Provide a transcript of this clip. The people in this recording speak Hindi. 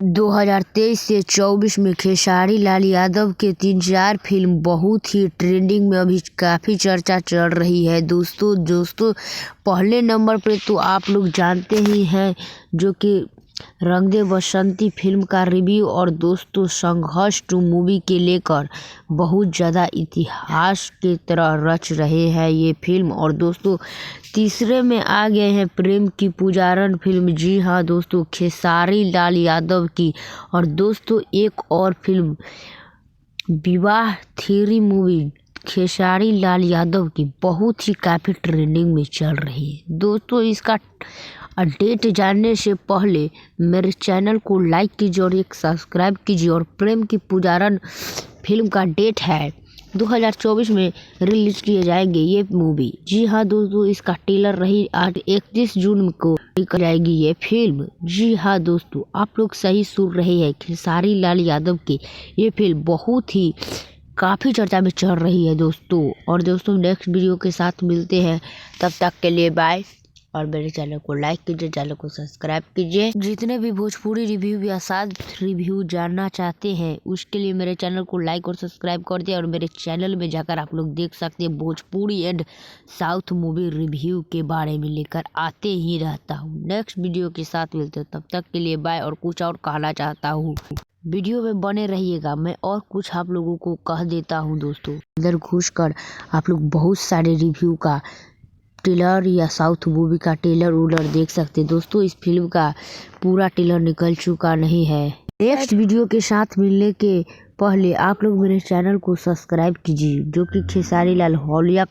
2023 से 24 में खेसारी लाल यादव के 3-4 फिल्म बहुत ही ट्रेंडिंग में अभी काफ़ी चर्चा चल रही है। दोस्तों पहले नंबर पे तो आप लोग जानते ही हैं जो कि रंग दे बसंती फिल्म का रिव्यू और दोस्तों संघर्ष 2 मूवी के लेकर बहुत ज़्यादा इतिहास की तरह रच रहे हैं ये फिल्म। और दोस्तों तीसरे में आ गए हैं प्रेम की पुजारन फिल्म। जी हाँ दोस्तों, खेसारी लाल यादव की। और दोस्तों एक और फिल्म विवाह थ्री मूवी खेसारी लाल यादव की बहुत ही काफ़ी ट्रेंडिंग में चल रही है। दोस्तों इसका डेट जानने से पहले मेरे चैनल को लाइक कीजिए और एक सब्सक्राइब कीजिए। और प्रेम की पुजारन फिल्म का डेट है 2024 में रिलीज किए जाएंगे ये मूवी। जी हाँ दोस्तों, इसका ट्रेलर रही आज 31 जून को निकल जाएगी ये फिल्म। जी हाँ दोस्तों, आप लोग सही सुन रहे हैं, खेसारी लाल यादव की ये फिल्म बहुत ही काफ़ी चर्चा में चल रही है दोस्तों। और दोस्तों नेक्स्ट वीडियो के साथ मिलते हैं, तब तक के लिए बाय। और मेरे चैनल को लाइक कीजिए, चैनल को सब्सक्राइब कीजिए। जितने भी भोजपुरी रिव्यू या साथ रिव्यू जानना चाहते हैं उसके लिए मेरे चैनल को लाइक और सब्सक्राइब कर दिए। और मेरे चैनल में जाकर आप लोग देख सकते हैं, Bhojpuri and south movie review के बारे में लेकर आते ही रहता हूँ। नेक्स्ट वीडियो के साथ मिलते हैं, तब तक के लिए बाय। और कुछ और कहना चाहता हूँ, वीडियो में बने रहिएगा, मैं और कुछ आप लोगों को कह देता हूँ दोस्तों। अंदर घुसकर आप लोग बहुत सारे रिव्यू का ट्रेलर या साउथ मूवी का ट्रेलर देख सकते हैं। दोस्तों इस फिल्म का पूरा ट्रेलर निकल चुका नहीं है। नेक्स्ट वीडियो के साथ मिलने के पहले आप लोग मेरे चैनल को सब्सक्राइब कीजिए, जो कि खेसारी लाल हौलिया